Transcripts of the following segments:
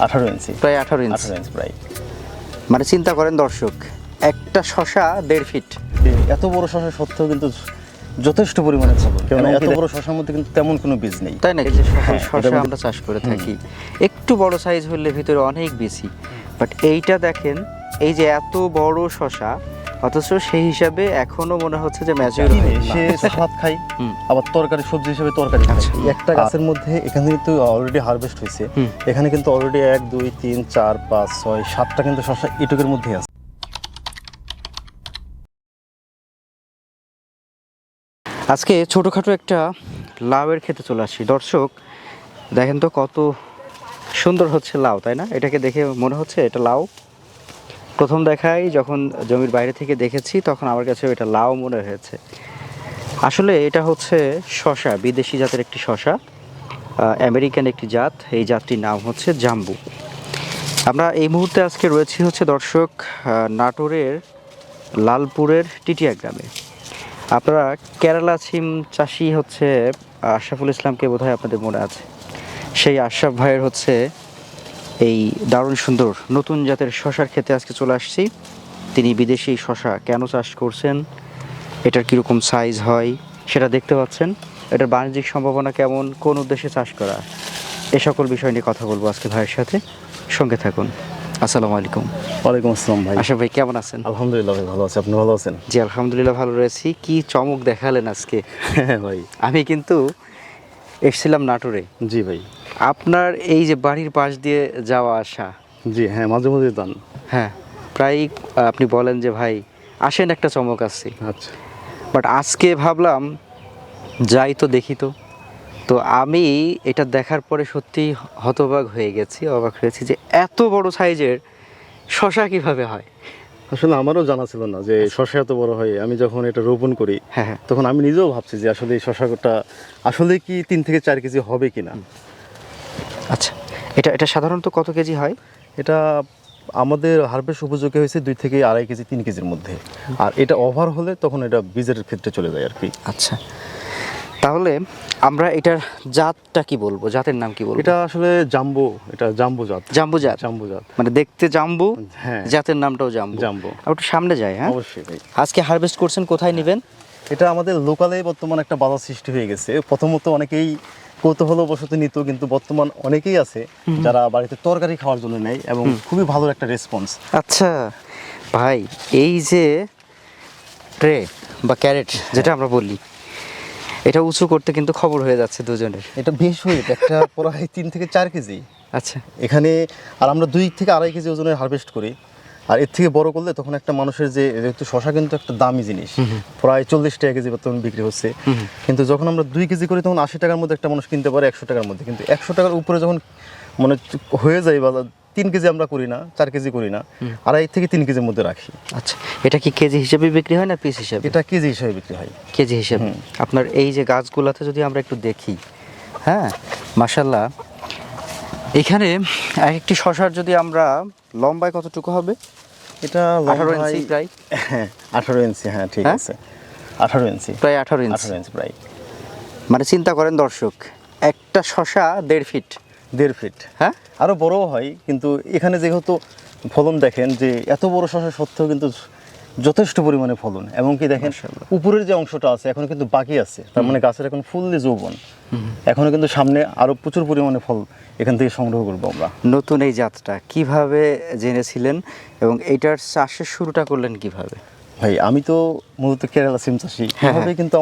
18 ইঞ্চি, প্রায় 18 ইঞ্চি। 18 ইঞ্চি প্রায়। মানে চিন্তা করেন দর্শক, একটা শশা 1.5 ফিট। এত বড় শশা সত্ত্বেও কিন্তু যথেষ্ট পরিমাণে ফলন, কারণ এত বড় শশার মধ্যে কিন্তু তেমন কোনো বীজ নেই, তাই নাকি? যে সকল হ্যাঁ, শশা আমরা চাষ করে থাকি একটু বড় সাইজ হলে ভিতরে অনেক বেশি, বাট এইটা দেখেন, এই যে এত বড় শশা, অথচ সেই হিসাবে এখনো মনে হচ্ছে যে ম্যাচিউর কিনে সে সালাদ খাই, আবার তরকারি সবজি হিসেবে তরকারি খাই। একটা গাছের মধ্যে এখানে কিন্তু অলরেডি হারভেস্ট হয়েছে, এখানে কিন্তু অলরেডি 1 2 3 4 5 6 7টা কিন্তু শশা এটুকের মধ্যে আছে। আজকে ছোটোখাটো একটা লাউয়ের খেতে চলে আসছি। দর্শক দেখেন তো কত সুন্দর হচ্ছে লাউ, তাই না? এটাকে দেখে মনে হচ্ছে এটা লাউ। প্রথম দেখাই যখন জমির বাইরে থেকে দেখেছি তখন আমার কাছে এটা লাউ মনে হয়েছে। আসলে এটা হচ্ছে শশা, বিদেশি জাতের একটি শশা, আমেরিকান একটি জাত। এই জাতটির নাম হচ্ছে জাম্বু। আমরা এই মুহূর্তে আজকে রয়েছি হচ্ছে দর্শক নাটোরের লালপুরের টিটিয়া গ্রামে। আপনারা কেরালা সিম চাষি হচ্ছে আশরাফুল ইসলামকে বোধহয় আপনাদের মনে আছে। সেই আশরাফ ভাইয়ের হচ্ছে এই দারুণ সুন্দর নতুন জাতের শশার ক্ষেতে আজকে চলে আসছি। তিনি বিদেশি শশা কেন চাষ করছেন, এটার কীরকম সাইজ হয় সেটা দেখতে পাচ্ছেন, এটার বাণিজ্যিক সম্ভাবনা কেমন, কোন উদ্দেশ্যে চাষ করা, এ সকল বিষয় নিয়ে কথা বলবো আজকে ভাইয়ের সাথে। সঙ্গে থাকুন। আসসালামু আলাইকুম। ওয়ালাইকুম আসসালাম ভাই। আশরাফ ভাই কেমন আছেন? আলহামদুলিল্লাহ ভাই, ভালো আছি। আপনি ভালো আছেন? জি আলহামদুলিল্লাহ ভালো রয়েছি। কি চমক দেখালেন আজকে। হ্যাঁ ভাই। আমি কিন্তু এসেছিলাম নাটোরে। জি ভাই। আপনার এই যে বাড়ির পাশ দিয়ে যাওয়া আসা, জি হ্যাঁ, মাঝে মাঝে দান। হ্যাঁ প্রায় আপনি বলেন যে ভাই আসেন একটা চমক আছে, আচ্ছা। বাট আজকে ভাবলাম যাই তো দেখি তো। তো আমি এটা দেখার পরে সত্যি হতবাক হয়ে গেছি, অবাক হয়েছি যে এত বড় সাইজের শশা কিভাবে হয়। আসলে আমারও জানা ছিল না যে শশা এত বড় হয়। আমি যখন এটা রোপণ করি হ্যাঁ হ্যাঁ। তখন আমি নিজেও ভাবছি যে আসলে এই শশাটা আসলে কি 3 থেকে 4 কেজি হবে কিনা। আচ্ছা, এটা এটা সাধারণত কত কেজি হয়? এটা আমাদের হারভেস্ট উপযোগী হয়েছে 2 থেকে 2.5 কেজি 3 কেজির মধ্যে, আর এটা ওভার হলে তখন এটা বীজের ক্ষেত্রে চলে যায় আর কি। আচ্ছা, তাহলে আমরা এটার জাতটা কি বলবো, জাতের নাম কি বলবো? এটা আসলে জাম্বো, এটা জাম্বো জাত। জাম্বু জাত। জাম্বো জাত, মানে দেখতে জাম্বু, হ্যাঁ, জাতের নামটাও জাম্বু। জাম্বো। আর একটু সামনে যায়। হ্যাঁ অবশ্যই ভাই। আজকে হারভেস্ট করছেন, কোথায় নেবেন? এটা আমাদের লোকালে বর্তমান একটা বাজার সৃষ্টি হয়ে গেছে। প্রথমত অনেকেই কৌতূহলবশত নিত, কিন্তু বর্তমান অনেকেই আছে যারা বাড়িতে তরকারি খাওয়ার জন্য নেয় এবং খুবই ভালো একটা রেসপন্স। আচ্ছা ভাই, এই যে ট্রে বা ক্যারেট যেটা আমরা বলি, এটা উঁচু করতে কিন্তু খবর হয়ে যাচ্ছে দুজনের। এটা বেশ ওয়েট, একটা প্রায় 3 থেকে 4 কেজি আচ্ছা, এখানে। আর আমরা 2 থেকে 2.5 কেজি ওজনের হারভেস্ট করি। আর এর থেকে বড় করলে তখন একটা মানুষের যে, যেহেতু শশা কিন্তু একটা দামি জিনিস, প্রায় 40 টাকা কেজি বর্তমানে বিক্রি হচ্ছে, কিন্তু যখন আমরা 2 কেজি করি তখন 80 টাকার মধ্যে একটা মানুষ কিনতে পারে 100 টাকার মধ্যে। কিন্তু 100 টাকার উপরে যখন মানে হয়ে যায় বাজার, 3 কেজি আমরা করি না, 4 কেজি করি না, 2.5 থেকে 3 কেজির মধ্যে রাখি। আচ্ছা, এটা কি কেজি হিসেবে বিক্রি হয় না পিস হিসেবে? এটা কেজি হিসেবে বিক্রি হয়। কেজি হিসেবে। আপনার এই যে গাছগুলোতে যদি আমরা একটু দেখি, হ্যাঁ মাশাল্লাহ, এখানে একটি শশার যদি আমরা লম্বায় কতটুকু হবে? এটা 18 ইঞ্চি প্রায়। হ্যাঁ 18 ইঞ্চি, হ্যাঁ ঠিক হ্যাঁ? আছে, 18 ইঞ্চি, প্রায় 18 ইঞ্চি। 18 ইঞ্চি প্রায়। মানে চিন্তা করেন দর্শক, একটা শশা 1.5 ফিট। 1.5 ফিট, হ্যাঁ আরও বড়ও হয়। কিন্তু এখানে যেহেতু ফলন দেখেন যে এত বড় শশা সত্ত্বেও কিন্তু যথেষ্ট পরিমাণে ফলন, এবং কি দেখেন উপরের যে অংশটা আছে এখনো কিন্তু বাকি আছে, তার মানে গাছের এখন ফুললি যৌবন, এখনো কিন্তু সামনে আরো প্রচুর পরিমাণে ফল এখান থেকে সংগ্রহ করবো আমরা। নতুন এই জাতটা কিভাবে জেনেছিলেন এবং এটার চাষের শুরুটা করলেন কিভাবে? ভাই আমি তো মূলত কেরালা সিম চাষি, এভাবে কিন্তু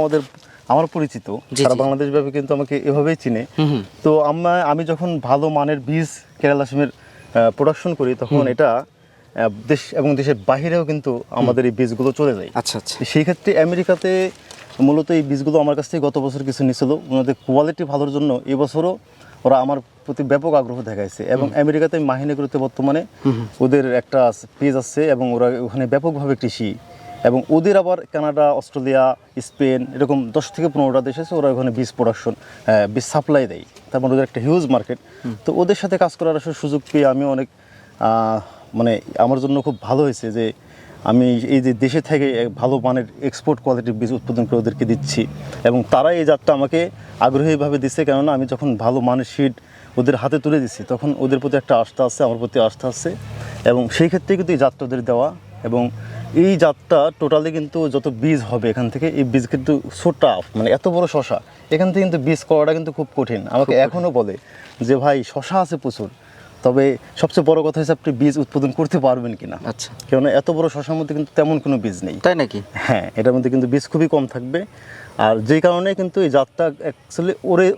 আমার পরিচিত সারা বাংলাদেশ ব্যাপী কিন্তু আমাকে এভাবেই চিনে। তো আমি যখন ভালো মানের বীজ কেরালা সিমের প্রোডাকশন করি তখন এটা দেশ এবং দেশের বাহিরেও কিন্তু আমাদের এই বীজগুলো চলে যায়। আচ্ছা আচ্ছা। সেই ক্ষেত্রে আমেরিকাতে মূলত এই বীজগুলো আমার কাছ থেকে গত বছর কিছু নিয়েছিল, ওনাদের কোয়ালিটি ভালোর জন্য এবছরও ওরা আমার প্রতি ব্যাপক আগ্রহ দেখাইছে। এবং আমেরিকাতে মাহিনেগুলোতে বর্তমানে ওদের একটা পেজ আছে এবং ওরা ওখানে ব্যাপকভাবে কৃষি, এবং ওদের আবার কানাডা, অস্ট্রেলিয়া, স্পেন এরকম 10 থেকে 15টা দেশ আছে, ওরা ওখানে বীজ প্রোডাকশন, বীজ সাপ্লাই দেয়। তারপর ওদের একটা হিউজ মার্কেট। তো ওদের সাথে কাজ করার আসলে সুযোগ পেয়ে আমি অনেক মানে আমার জন্য খুব ভালো হয়েছে যে আমি এই যে দেশে থেকে ভালো মানের এক্সপোর্ট কোয়ালিটির বীজ উৎপাদন করে ওদেরকে দিচ্ছি, এবং তারা এই জাতটা আমাকে আগ্রহীভাবে দিচ্ছে, কেননা আমি যখন ভালো মানের সিড ওদের হাতে তুলে দিচ্ছি তখন ওদের প্রতি একটা আস্থা আছে, আমার প্রতি আস্থা আছে, এবং সেই ক্ষেত্রে কিন্তু এই জাতটা ওদের দেওয়া। এবং এই জাতটা টোটালি কিন্তু যত বীজ হবে এখান থেকে, এই বীজ কিন্তু ছোটা, মানে এত বড় শশা এখান থেকে কিন্তু বীজ করাটা কিন্তু খুব কঠিন। আমাকে এখনও বলে যে ভাই শশা আছে প্রচুর, তবে সবচেয়ে বড় কথা হচ্ছে আপনি বীজ উৎপাদন করতে পারবেন কিনা। আচ্ছা, কেননা এত বড় শশার মধ্যে কিন্তু তেমন কোনো বীজ নেই। তাই নাকি? হ্যাঁ, এটার মধ্যে কিন্তু বীজ খুবই কম থাকবে। আর যেই কারণে কিন্তু এই জাতটা অ্যাকচুয়ালি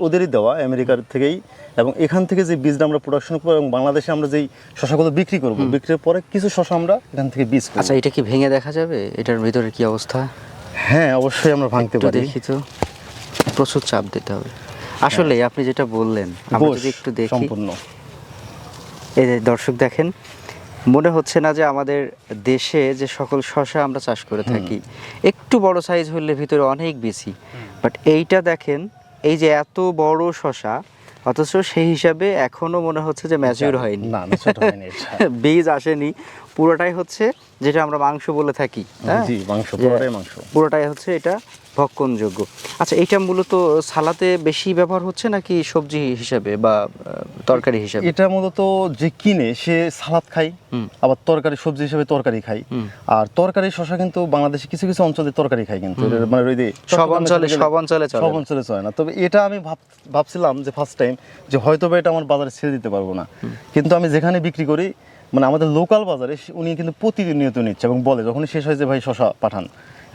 ওদেরই দেওয়া আমেরিকার থেকেই, এবং এখান থেকে যে বীজটা আমরা প্রোডাকশন করবো এবং বাংলাদেশে আমরা যেই শশাগুলো বিক্রি করবো, বিক্রির পরে কিছু শশা আমরা এখান থেকে বীজ করবো। আচ্ছা, এটা কি ভেঙে দেখা যাবে? এটার ভিতরে কি অবস্থা? হ্যাঁ, অবশ্যই আমরা ভাঙতে একটু পারি। দেখি তো, প্রচুর চাপ দিতে হবে আসলে। আপনি যেটা বললেন আমরা গোশ যদি একটু দেখি, সম্পূর্ণ। এই যে দর্শক দেখেন, মনে হচ্ছে না যে আমাদের দেশে যে সকল শশা আমরা চাষ করে থাকি একটু বড় সাইজ হলে ভিতরে অনেক বেশি, বাট এইটা দেখেন, এই যে এত বড় শশা, অথচ সেই হিসাবে এখনো মনে হচ্ছে যে ম্যাচিউর হয়নি, না, ছোট হয়নি এটা। বীজ আসেনি, পুরোটাই হচ্ছে যেটা আমরা মাংস বলে থাকি, হ্যাঁ? জি, মাংস, যে পুরোটাই মাংস। পুরোটাই হচ্ছে এটা ভক্ষণযোগ্য। আচ্ছা, এটা মূলত সালাতে বেশি ব্যবহার হচ্ছে নাকি সবজি হিসাবে বা তরকারি হিসাবে? এটা মূলত যে কিনে সে সালাদ খাই, আবার তরকারি সবজি হিসেবে তরকারি খাই। আর তরকারি শশা কিন্তু বাংলাদেশে কিছু কিছু অঞ্চলে তরকারি খাই, কিন্তু এটা মানে ওই যে সব অঞ্চলে চলে সব অঞ্চলে চলে না। তবে এটা আমি ভাবছিলাম যে ফার্স্ট টাইম যে হয়তো বা এটা আমার বাজারে ছেড়ে দিতে পারবো না, কিন্তু আমি যেখানে বিক্রি করি, মানে আমাদের লোকাল বাজারে, উনি কিন্তু প্রতিনিয়ত নিচ্ছে এবং বলে যখনই শেষ হয় যে ভাই শশা পাঠান।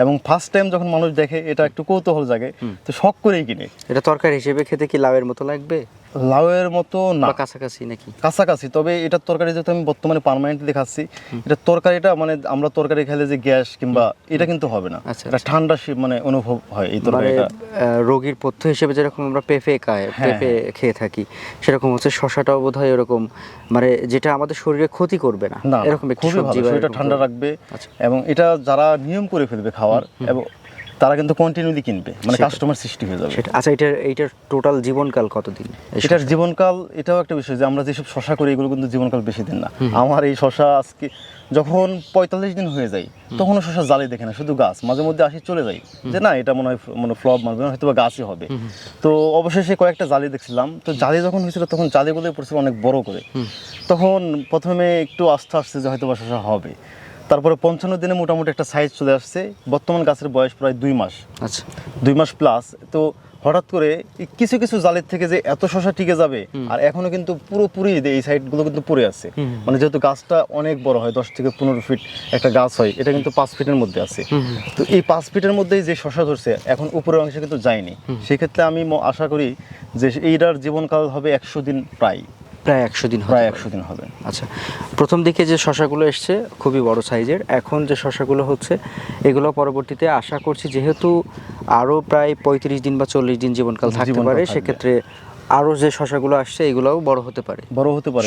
এবং ফার্স্ট টাইম যখন মানুষ দেখে এটা একটু কৌতূহল জাগে, তো শখ করেই কিনে। এটা তরকারি হিসেবে খেতে কি লাউয়ের মতো লাগবে? লাউয়ের মতো না, বা কাছাকাছি নাকি? কাছাকাছি। তবে এটার তরকারি যেহেতু আমি বর্তমানে পার্মানেন্টলি খাচ্ছি, এটা তরকারিটা মানে আমরা তরকারি খেলে যে গ্যাস কিংবা এটা কিন্তু হবে না। আচ্ছা, এটা ঠান্ডা মানে অনুভব হয় এই মানে তরকারিটা। রোগীর পথ্য হিসেবে যেরকম আমরা পেঁপে পেঁপে খেয়ে থাকি, সেরকম হচ্ছে শশাটাও বোধহয় এরকম, মানে যেটা আমাদের শরীরে ক্ষতি করবে না, না, এরকম একটি খুবই সবজি ভালো, বা শরীরটা এরকম ঠান্ডা করে। রাখবে। আচ্ছা। এবং এটা যারা নিয়ম করে ফেলবে খাওয়ার, এবং তারা কিন্তু কন্টিনিউলি কিনবে, মানে সেটা। কাস্টমার সৃষ্টি হয়ে যাবে। সেটা। আচ্ছা, এইটার টোটাল জীবনকাল কতদিন? এটার জীবনকাল, এটাও একটা বিষয় যে আমরা যেসব শশা করি এগুলো কিন্তু জীবনকাল বেশি দিন না। আমার এই শশা আজকে যখন 45 দিন হয়ে যায়, তখনও শশা জালি দেখে না, শুধু গাছ। মাঝে মধ্যে আসি চলে যাই যে না, এটা মনে হয় ফ্লপ মারবে না, হয়তো বা গাছই হবে। তো অবশেষে কয়েকটা জালি দেখছিলাম, তো জালি যখন হয়েছিল তখন জালিগুলো পড়ছিল অনেক বড় করে। তখন প্রথমে একটু আস্থা আসছে যে হয়তো বা শশা হবে। তারপরে 55 দিনে মোটামুটি একটা সাইজ চলে আসছে। বর্তমান গাছের বয়স প্রায় 2 মাস। আচ্ছা, 2 মাস প্লাস। তো হঠাৎ করে কিছু কিছু জালের থেকে যে এত শশা টিকে যাবে, আর এখনো কিন্তু পুরোপুরি এই সাইডগুলো কিন্তু পড়ে আছে। মানে যেহেতু গাছটা অনেক বড় হয়, 10 থেকে 15 ফিট একটা গাছ হয়, এটা কিন্তু 5 ফিটের মধ্যে আছে। তো এই 5 ফিটের মধ্যেই যে শশা ধরছে, এখন উপরের অংশে কিন্তু যায়নি। সেক্ষেত্রে আমি আশা করি যে এইটার জীবনকাল হবে 100 দিন, প্রায় 100 দিন প্রায় হতে 100 দিন হবে। আচ্ছা, প্রথম দিকে যে শশাগুলো এসছে খুবই বড় সাইজের, এখন যে শশাগুলো হচ্ছে এগুলো পরবর্তীতে আশা করছি যেহেতু আরও প্রায় 35 দিন বা 40 দিন জীবনকাল থাকতে জীবনকাল পারে, থাকবে। সেক্ষেত্রে আরও যে শশাগুলো আসছে এগুলোও বড় হতে পারে,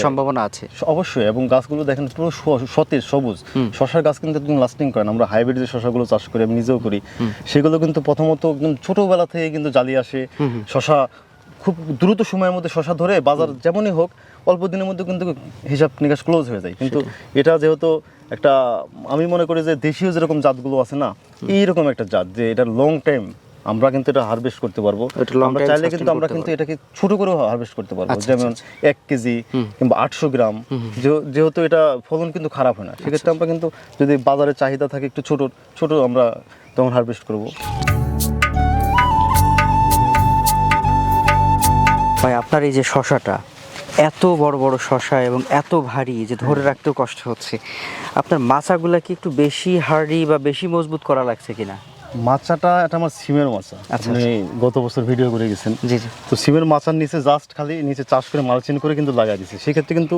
সম্ভাবনা আছে অবশ্যই। এবং গাছগুলো দেখেন পুরো সতেজ সবুজ। শশার গাছ কিন্তু একদম লাস্টিং করে না। আমরা হাইব্রিড যে শশাগুলো চাষ করি, আমি নিজেও করি, সেগুলো কিন্তু প্রথমত একদম ছোটোবেলা থেকে কিন্তু জালি আসে। শশা খুব দ্রুত সময়ের মধ্যে শশা ধরে বাজার যেমনই হোক অল্প দিনের মধ্যে কিন্তু হিসাব নিকাশ ক্লোজ হয়ে যায়। কিন্তু এটা যেহেতু একটা, আমি মনে করি যে দেশীয় যেরকম জাতগুলো আছে না, এইরকম একটা জাত যে এটা লং টাইম আমরা কিন্তু এটা হারভেস্ট করতে পারবো। আমরা চাইলে কিন্তু আমরা কিন্তু এটাকে ছোট করেও হারভেস্ট করতে পারবো। যেমন 1 কেজি কিংবা 800 গ্রাম, যেহেতু এটা ফলন কিন্তু খারাপ হয় না, সেক্ষেত্রে আমরা কিন্তু যদি বাজারে চাহিদা থাকে একটু ছোট ছোট, আমরা তখন হারভেস্ট করবো। ভাই, আপনার এই যে শশাটা এত বড় বড় শশা এবং এত ভারী যে ধরে রাখতেও কষ্ট হচ্ছে, আপনার মাচাগুলা কি একটু বেশি হার্ডি বা বেশি মজবুত করা লাগছে কিনা? মাচাটা এটা আমার সিমের মাচা। আপনি গত বছর ভিডিও করে গেছেন। জি জি। তো সিমের মাচার নিচে জাস্ট খালি নিচে চাষ করে মালচিন করে কিন্তু লাগাই দিয়েছে। সেক্ষেত্রে কিন্তু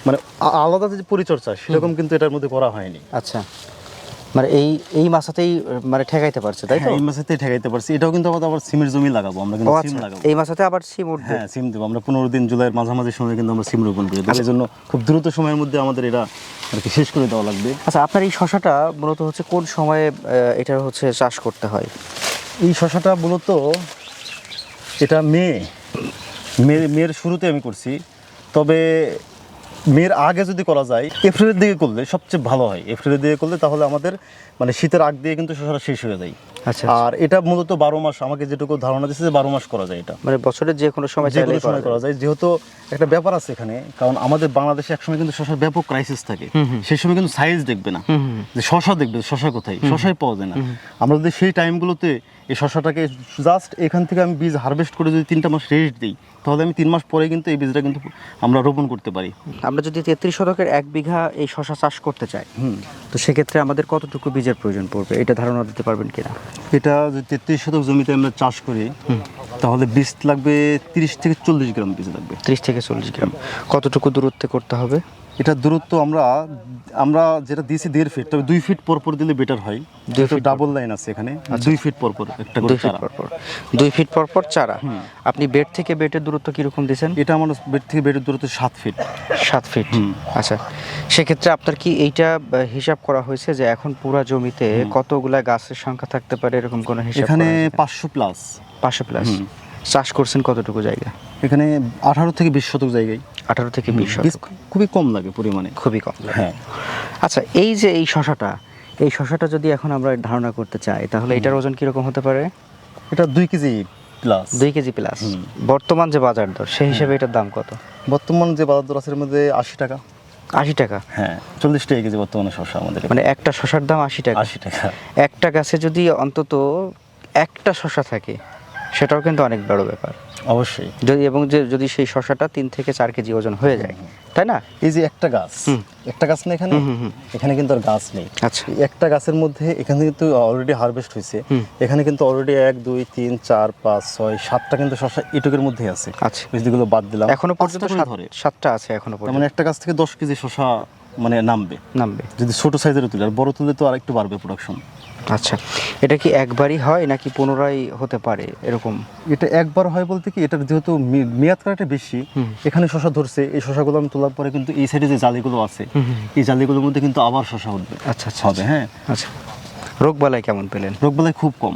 মানে আলাদা যে পরিচর্যা সেরকম কিন্তু এটার মধ্যে করা হয়নি। আচ্ছা, মানে এই মাছাতেই মানে ঠেকাইতে পারছে, তাই তো? এই মাছাতেই ঠেকাইতে পারছি। এটাও কিন্তু আবার সিমের জমি লাগাবো আমরা, কিন্তু সিম লাগাবো। এই মাছাতে আবার সিম উঠবে? হ্যাঁ, সিম দেবো আমরা 15 দিন, জুলাইয়ের মাঝামাঝি সময় কিন্তু আমরা সিম রোপণ করি। তার জন্য খুব দ্রুত সময়ের মধ্যে আমাদের এটা আর কি শেষ করে দেওয়া লাগবে। আচ্ছা, আপনার এই শশাটা মূলত হচ্ছে কোন সময়ে এটা হচ্ছে চাষ করতে হয়? এই শশাটা মূলত এটা মেয়ের শুরুতে আমি করছি। তবে মের আগে যদি করা যায় এপ্রিলের দিকে করলে সবচেয়ে ভালো হয়। এপ্রিলের দিকে করলে তাহলে আমাদের মানে শীতের আগ দিয়ে কিন্তু শসাটা শেষ হয়ে যায়। আচ্ছা আর এটা মূলত 12 মাস, আমাকে যেটুকু ধারণা দিচ্ছে যে 12 মাস করা যায় এটা, মানে বছরের যে কোনো সময় যে চাইলে কোনো সময় করা যায়। যেহেতু একটা ব্যাপার আছে এখানে, কারণ আমাদের বাংলাদেশে একসময় কিন্তু শসার ব্যাপক ক্রাইসিস থাকে, সেই সময় কিন্তু সাইজ দেখবে না, যে শসা দেখবে, শসা কোথায়, শসাই পাওয়া যায় না। আমরা যদি সেই টাইমগুলোতে এই শসাটাকে জাস্ট এখান থেকে আমি বীজ হারভেস্ট করে যদি 3টা মাস রেস্ট দিই, তাহলে আমি 3 মাস পরে কিন্তু এই বীজটা কিন্তু আমরা রোপণ করতে পারি। আমরা যদি 33 শতকের 1 বিঘা এই শসা চাষ করতে চাই, তো সেক্ষেত্রে আমাদের কতটুকু বীজের প্রয়োজন পড়বে, এটা ধারণা দিতে পারবেন কিনা? এটা যদি 33 শতক জমিতে আমরা চাষ করি, তাহলে বীজ লাগবে 30 থেকে 40 গ্রাম বীজ লাগবে। 30 থেকে 40 গ্রাম। কতটুকু দূরত্বে করতে হবে? এটা দূরত্ব আমরা যেটা দিয়েছি 1.5 ফিট, তবে 2 ফিট পর পর দিলে বেটার হয়। 2 ফিট ডাবল লাইন আছে এখানে, 2 ফিট পর পর একটা করে 2 ফিট চারা। পর পর 2 ফিট পর পর চারা। আপনি বেড থেকে বেডের দূরত্ব কিরকম দিয়েছেন? এটা আমার বেড থেকে বেডের দূরত্ব 7 ফিট। 7 ফিট। আচ্ছা, সেক্ষেত্রে আপনার কি এইটা হিসাব করা হয়েছে যে এখন পুরো জমিতে কতগুলা গাছের সংখ্যা থাকতে পারে, এরকম কোনো হিসাব? এখানে 500 প্লাস। 500 প্লাস। চাষ করছেন কতটুকু জায়গা? এখানে 18 থেকে 20 শতক জায়গায়। 18 থেকে 20 বীজ শতক। খুবই কম লাগে পরিমাণে। খুবই কম। হ্যাঁ। আচ্ছা, এই যে এই শসাটা যদি এখন আমরা ধারণা করতে চাই, তাহলে এটার ওজন কিরকম হতে পারে? এটা 2 কেজি প্লাস। 2 KG plus. বর্তমান যে বাজার দর, সেই হিসেবে এটার দাম কত? বর্তমান যে বাজার দর আছে এর মধ্যে 80 টাকা। 80 টাকা? হ্যাঁ, 40 টাকা কেজি বর্তমানে শসা আমাদের। মানে একটা শসার দাম 80 টাকা? 80 টাকা। একটা গাছে যদি অন্তত একটা শসা থাকে, সেটাও কিন্তু অনেক বড় ব্যাপার। অবশ্যই। যদি সেই শসাটা 3 থেকে 4 কেজি ওজন হয়ে যায়, তাই না? এই যে একটা গাছ না এখানে, এখানে কিন্তু আর গাছ নেই। আচ্ছা, এই একটা গাছের মধ্যে এখানে কিন্তু অলরেডি হারভেস্ট হয়েছে। এখানে কিন্তু অলরেডি 1 2 3 4 5 6 7টা কিন্তু শসা এটুকের মধ্যেই আছে। আচ্ছা, বীজগুলো বাদ দিলাম, এখনো পর্যন্ত 7টা আছে এখনো তার পর্যন্ত। মানে একটা গাছ থেকে 10 কেজি শসা মানে নামবে যদি ছোট সাইজের তুলে। আর বড় তুলে তো আর একটু বাড়বে প্রোডাকশন। আচ্ছা, এটা কি একবারই হয় নাকি পুনরায় হতে পারে এরকম? এটা একবার হয় বলতে কি, এটার যেহেতু মেয়াদ কাটাটা বেশি, এখানে শসা ধরছে, এই শসাগুলো আমি তোলার পরে কিন্তু এই সাইডে যে জালিগুলো আছে, এই জালিগুলোর মধ্যে কিন্তু আবার শসা উঠবে। আচ্ছা হবে। হ্যাঁ। আচ্ছা, রোগবালাই কেমন পেলেন? রোগবালাই খুব কম।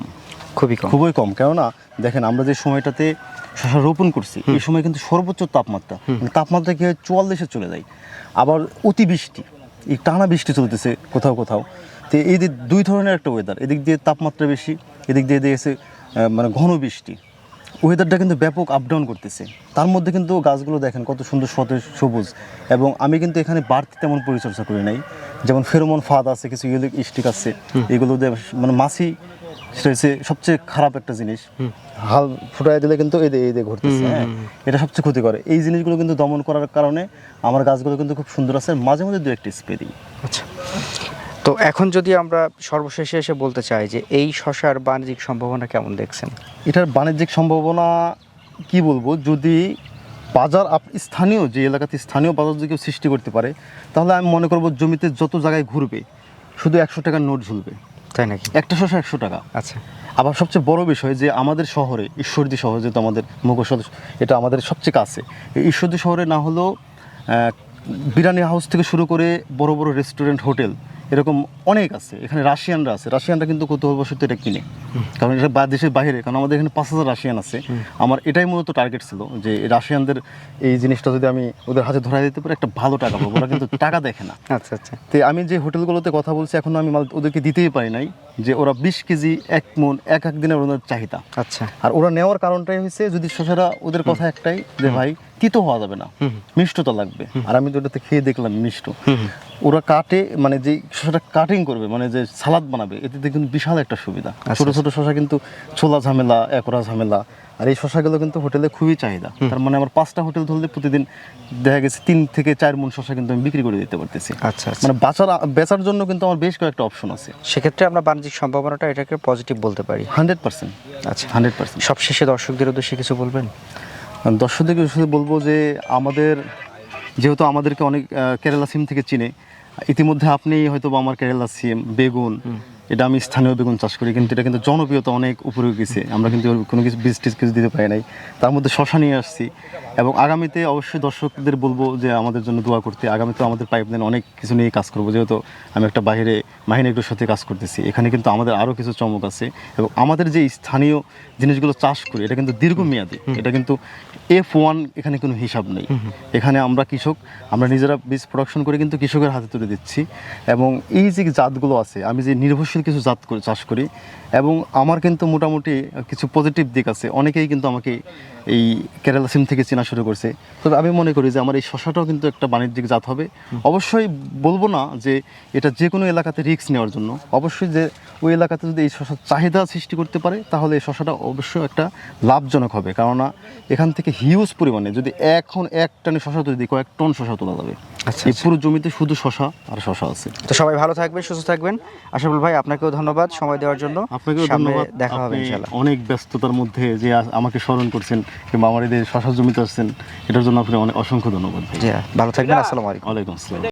খুবই কম। কেননা দেখেন, আমরা যে সময়টাতে শসা রোপণ করছি, এই সময় কিন্তু সর্বোচ্চ তাপমাত্রা কি হয় 44-এ চলে যায়। আবার অতিবৃষ্টি, এই টানা বৃষ্টি চলতেছে কোথাও কোথাও। তো এই যে 2 ধরনের একটা ওয়েদার, এদিক দিয়ে তাপমাত্রা বেশি, এদিক দিয়ে দিয়েছে মানে ঘন বৃষ্টি। ওয়েদারটা কিন্তু ব্যাপক আপ ডাউন করতেছে। তার মধ্যে কিন্তু গাছগুলো দেখেন কত সুন্দর সতেজ সবুজ। এবং আমি কিন্তু এখানে বাড়তি তেমন পরিচর্যা করি নাই। যেমন ফেরোমন ফাঁদ আছে, কিছু ইউলিক স্টিক আছে, এগুলো দিয়ে মানে মাছি, সেটা হচ্ছে সবচেয়ে খারাপ একটা জিনিস। হাল ফুটাই দিলে কিন্তু এই দিয়ে ঘুরতেছে। হ্যাঁ, এটা সবচেয়ে ক্ষতি করে। এই জিনিসগুলো কিন্তু দমন করার কারণে আমার গাছগুলো কিন্তু খুব সুন্দর আছে। মাঝে মাঝে 2-1টি স্প্রে দিই। আচ্ছা, তো এখন যদি আমরা সর্বশেষে এসে বলতে চাই যে এই শসার বাণিজ্যিক সম্ভাবনা কেমন দেখছেন? এটার বাণিজ্যিক সম্ভাবনা কি বলবো, যদি বাজার স্থানীয় যে এলাকাতে স্থানীয় বাজার যদি কেউ সৃষ্টি করতে পারে, তাহলে আমি মনে করবো জমিতে যত জায়গায় ঘুরবে শুধু 100 টাকার নোট ঝুলবে। তাই নাকি? একটা শসা 100 টাকা। আচ্ছা। আবার সবচেয়ে বড় বিষয় যে আমাদের শহরে, ঈশ্বরদী শহর, যেহেতু আমাদের মুখোশ, এটা আমাদের সবচেয়ে কাছে। এই ঈশ্বরদী শহরে না হলেও বিরিয়ানি হাউস থেকে শুরু করে বড় বড় রেস্টুরেন্ট, হোটেল এরকম অনেক আছে। এখানে রাশিয়ানরা কিন্তু কৌতূহলবশত এটা কিনে, কারণ এটা দেশের বাইরে। কারণ আমাদের এখানে 5000 রাশিয়ান আছে। আমার এটাই মূলত টার্গেট ছিল যে রাশিয়ানদের এই জিনিসটা যদি আমি ওদের হাতে ধরাই দিতে পারি, একটা ভালো টাকা পাবো। ওরা কিন্তু টাকা দেখে না। আচ্ছা আচ্ছা। তো আমি যে হোটেলগুলোতে কথা বলছি, এখনো আমি মাল ওদেরকে দিতেই পারি নাই, যে ওরা 20 কেজি 1 মণ এক দিনের ওদের চাহিদা। আচ্ছা। আর ওরা নেওয়ার কারণটাই হচ্ছে, যদি শসাটা ওদের কথা একটাই যে ভাই তিতো হওয়া যাবে না, মিষ্টতা লাগবে। আর আমি তো ওটাতে খেয়ে দেখলাম মিষ্ট। ওরা কাটে, মানে যে শসাটা কাটিং করবে, মানে যে সালাদ বানাবে, এতে কিন্তু বিশাল একটা সুবিধা। ছোট ছোট শসা কিন্তু ছোলা ঝামেলা, একরা ঝামেলা। আর এই শসাগুলো কিন্তু হোটেলে খুবই চাহিদা। তার মানে আমার 5টা হোটেল ধরলে প্রতিদিন দেখা গেছে 3 থেকে 4 মণ শসা কিন্তু আমি বিক্রি করে দিতে পারতেছি। আচ্ছা। মানে বেচার জন্য কিন্তু আমার বেশ কয়েকটা অপশন আছে। সেক্ষেত্রে আমরা বাণিজ্যিক সম্ভাবনাটা এটাকে পজিটিভ বলতে পারি 100%। আচ্ছা, 100%। সবশেষে দর্শকদের উদ্দেশ্যে কিছু বলবেন? দর্শকদেরকে শুধু বলবো যে যেহেতু আমাদেরকে অনেক কেরালা সিম থেকে চিনে, ইতিমধ্যে আপনি হয়তো বা আমার কেরালা সিম, বেগুন, এটা আমি স্থানীয় বেগুন চাষ করি, কিন্তু এটা কিন্তু জনপ্রিয়তা অনেক উপরে গেছে। আমরা কিন্তু কোনো কিছু বীজ টিজ কিছু দিতে পারি নাই। তার মধ্যে শসা নিয়ে আসছি। এবং আগামীতে অবশ্যই দর্শকদের বলবো যে আমাদের জন্য দোয়া করতে। আগামীতে আমাদের পাইপলাইন অনেক কিছু নিয়ে কাজ করবো। যেহেতু আমি একটা বাইরে মাহিন এগ্রোর সাথে কাজ করতেছি, এখানে কিন্তু আমাদের আরও কিছু চমক আছে। এবং আমাদের যে স্থানীয় জিনিসগুলো চাষ করি, এটা কিন্তু দীর্ঘমেয়াদী। এটা কিন্তু F1 এখানে কোনো হিসাব নেই। এখানে আমরা কৃষক, আমরা নিজেরা বীজ প্রোডাকশন করে কিন্তু কৃষকের হাতে তুলে দিচ্ছি। এবং এই যে জাতগুলো আছে, আমি যে নির্ভরশীল কিছু জাত চাষ করি, এবং আমার কিন্তু মোটামুটি কিছু পজিটিভ দিক আছে। অনেকেই কিন্তু আমাকে এই কেরালা সিম থেকে চেনা শুরু করছে। তবে আমি মনে করি যে আমার এই শশাটাও কিন্তু একটা বাণিজ্যিক জাত হবে। অবশ্যই বলবো না যে এটা যে কোনো এলাকাতে রিস্ক নেওয়ার জন্য, অবশ্যই যে ওই এলাকাতে যদি এই শশার চাহিদা সৃষ্টি করতে পারে তাহলে এই শশাটা অবশ্যই একটা লাভজনক হবে। কেননা এখান থেকে হিউজ পরিমাণে যদি এখন এক টানে শশা তৈরি কয়েক টন শশা তোলা যাবে। আচ্ছা, এই পুরো জমিতে শুধু শশা আর শশা আছে। তো সবাই ভালো থাকবেন, সুস্থ থাকবেন। আশরাফুল ভাই, আপনাকেও ধন্যবাদ সময় দেওয়ার জন্য। আপনাকেও সামনে ধন্যবাদ। দেখা হবে আপনি ইনশাআল্লাহ। অনেক ব্যস্ততার মধ্যে যে আমাকে স্মরণ করছেন কিংবা আমার এদের শশা জমিতে আসছেন, এটার জন্য আপনি অনেক অসংখ্য ধন্যবাদ ভাই। জি, ভালো থাকবেন। আসসালামু আলাইকুম। ওয়ালাইকুম আসসালাম।